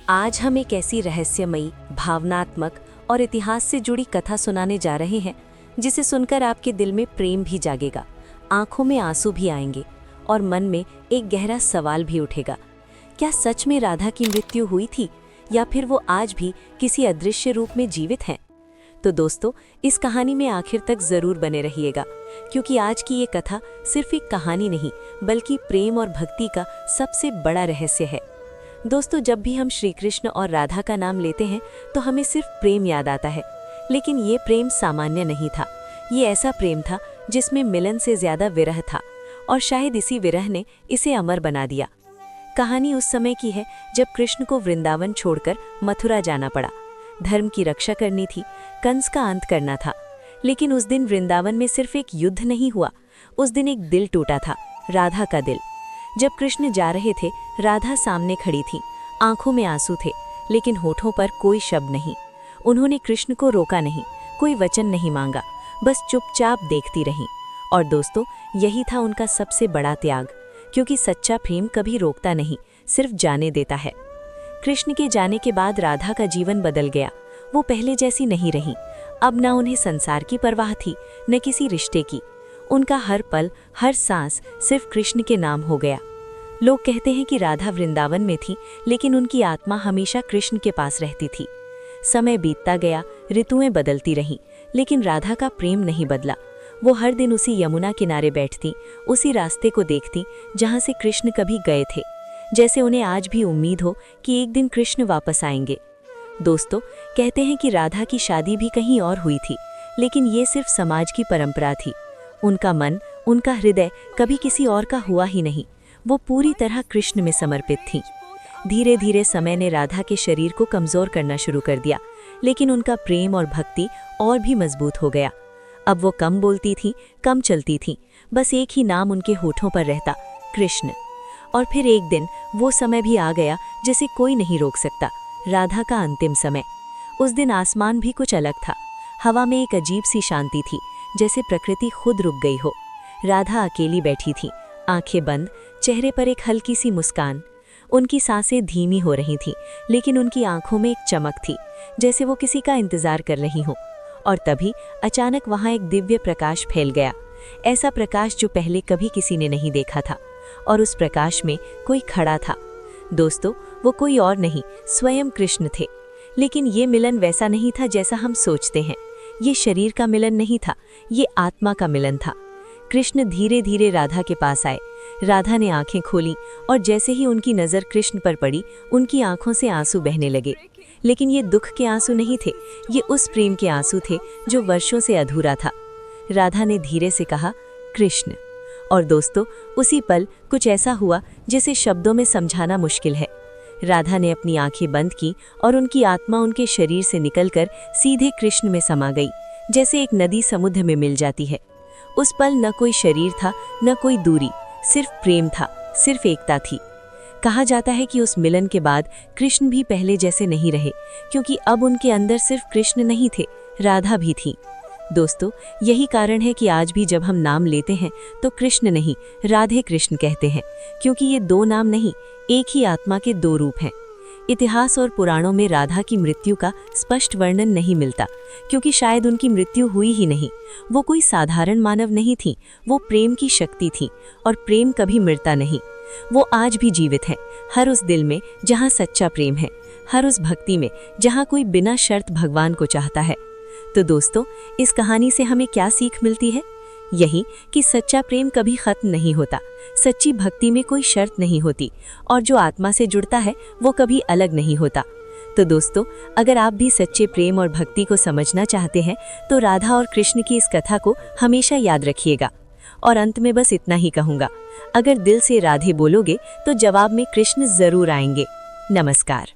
आज हम एक ऐसी रहस्यमयी, भावनात्मक और इतिहास से जुड़ी कथा सुनाने जा रहे हैं जिसे सुनकर आपके दिल में प्रेम भी जागेगा, आंखों में आंसू भी आएंगे और मन में एक गहरा सवाल भी उठेगा। क्या सच में राधा की मृत्यु हुई थी या फिर वो आज भी किसी अदृश्य रूप में जीवित हैं? तो दोस्तों, इस कहानी में आखिर तक जरूर बने रहिएगा, क्योंकि आज की ये कथा सिर्फ एक कहानी नहीं बल्कि प्रेम और भक्ति का सबसे बड़ा रहस्य है। दोस्तों, जब भी हम श्री कृष्ण और राधा का नाम लेते हैं तो हमें सिर्फ प्रेम याद आता है, लेकिन ये प्रेम सामान्य नहीं था। ये ऐसा प्रेम था जिसमें मिलन से ज्यादा विरह था, और शायद इसी विरह ने इसे अमर बना दिया। कहानी उस समय की है जब कृष्ण को वृंदावन छोड़कर मथुरा जाना पड़ा। धर्म की रक्षा करनी थी, कंस का अंत करना था। लेकिन उस दिन वृंदावन में सिर्फ एक युद्ध नहीं हुआ, उस दिन एक दिल टूटा था, राधा का दिल। जब कृष्ण जा रहे थे, राधा सामने खड़ी थी, आंखों में आंसू थे, लेकिन होठों पर कोई शब्द नहीं। उन्होंने कृष्ण को रोका नहीं, कोई वचन नहीं मांगा, बस चुपचाप देखती रहीं। और दोस्तों, यही था उनका सबसे बड़ा त्याग, क्योंकि सच्चा प्रेम कभी रोकता नहीं, सिर्फ जाने देता है। कृष्ण के जाने के बाद राधा का जीवन बदल गया। वो पहले जैसी नहीं रही। अब ना उन्हें संसार की परवाह थी, न किसी रिश्ते की। उनका हर पल, हर सांस सिर्फ कृष्ण के नाम हो गया। लोग कहते हैं कि राधा वृंदावन में थी, लेकिन उनकी आत्मा हमेशा कृष्ण के पास रहती थी। समय बीतता गया, ऋतुएं बदलती रहीं, लेकिन राधा का प्रेम नहीं बदला। वो हर दिन उसी यमुना किनारे बैठती, उसी रास्ते को देखती जहां से कृष्ण कभी गए थे, जैसे उन्हें आज भी उम्मीद हो कि एक दिन कृष्ण वापस आएंगे। दोस्तों, कहते हैं कि राधा की शादी भी कहीं और हुई थी, लेकिन ये सिर्फ समाज की परंपरा थी। उनका मन, उनका हृदय कभी किसी और का हुआ ही नहीं। वो पूरी तरह कृष्ण में समर्पित थी। धीरे धीरे समय ने राधा के शरीर को कमजोर करना शुरू कर दिया, लेकिन उनका प्रेम और भक्ति और भी मजबूत हो गया। अब वो कम बोलती थी, कम चलती थी, बस एक ही नाम उनके होठों पर रहता, कृष्ण। और फिर एक दिन वो समय भी आ गया जिसे कोई नहीं रोक सकता, राधा का अंतिम समय। उस दिन आसमान भी कुछ अलग था। हवा में एक अजीब सी शांति थी, जैसे प्रकृति खुद रुक गई हो। राधा अकेली बैठी थी, आंखें बंद, चेहरे पर एक हल्की सी मुस्कान। उनकी सांसें धीमी हो रही थीं, लेकिन उनकी आंखों में एक चमक थी, जैसे वो किसी का इंतजार कर रही हो। और तभी अचानक वहां एक दिव्य प्रकाश फैल गया, ऐसा प्रकाश जो पहले कभी किसी ने नहीं देखा था। और उस प्रकाश में कोई खड़ा था। दोस्तों, वो कोई और नहीं, स्वयं कृष्ण थे। लेकिन ये मिलन वैसा नहीं था जैसा हम सोचते हैं। ये शरीर का मिलन नहीं था, ये आत्मा का मिलन था। कृष्ण धीरे धीरे राधा के पास आए। राधा ने आंखें खोली, और जैसे ही उनकी नज़र कृष्ण पर पड़ी, उनकी आंखों से आंसू बहने लगे। लेकिन ये दुख के आंसू नहीं थे, ये उस प्रेम के आंसू थे जो वर्षों से अधूरा था। राधा ने धीरे से कहा, कृष्ण। और दोस्तों, उसी पल कुछ ऐसा हुआ जिसे शब्दों में समझाना मुश्किल है। राधा ने अपनी आंखें बंद की और उनकी आत्मा उनके शरीर से निकलकर सीधे कृष्ण में समा गई, जैसे एक नदी समुद्र में मिल जाती है। उस पल न कोई शरीर था, न कोई दूरी, सिर्फ प्रेम था, सिर्फ एकता थी। कहा जाता है कि उस मिलन के बाद कृष्ण भी पहले जैसे नहीं रहे, क्योंकि अब उनके अंदर सिर्फ कृष्ण नहीं थे, राधा भी थी। दोस्तों, यही कारण है कि आज भी जब हम नाम लेते हैं तो कृष्ण नहीं, राधे कृष्ण कहते हैं, क्योंकि ये दो नाम नहीं, एक ही आत्मा के दो रूप हैं। इतिहास और पुराणों में राधा की मृत्यु का स्पष्ट वर्णन नहीं मिलता, क्योंकि शायद उनकी मृत्यु हुई ही नहीं। वो कोई साधारण मानव नहीं थी, वो प्रेम की शक्ति थी, और प्रेम कभी मरता नहीं। वो आज भी जीवित है, हर उस दिल में जहाँ सच्चा प्रेम है, हर उस भक्ति में जहाँ कोई बिना शर्त भगवान को चाहता है। तो दोस्तों, इस कहानी से हमें क्या सीख मिलती है? यही कि सच्चा प्रेम कभी खत्म नहीं होता, सच्ची भक्ति में कोई शर्त नहीं होती, और जो आत्मा से जुड़ता है वो कभी अलग नहीं होता। तो दोस्तों, अगर आप भी सच्चे प्रेम और भक्ति को समझना चाहते हैं तो राधा और कृष्ण की इस कथा को हमेशा याद रखिएगा। और अंत में बस इतना ही कहूँगा, अगर दिल से राधे बोलोगे तो जवाब में कृष्ण जरूर आएंगे। नमस्कार।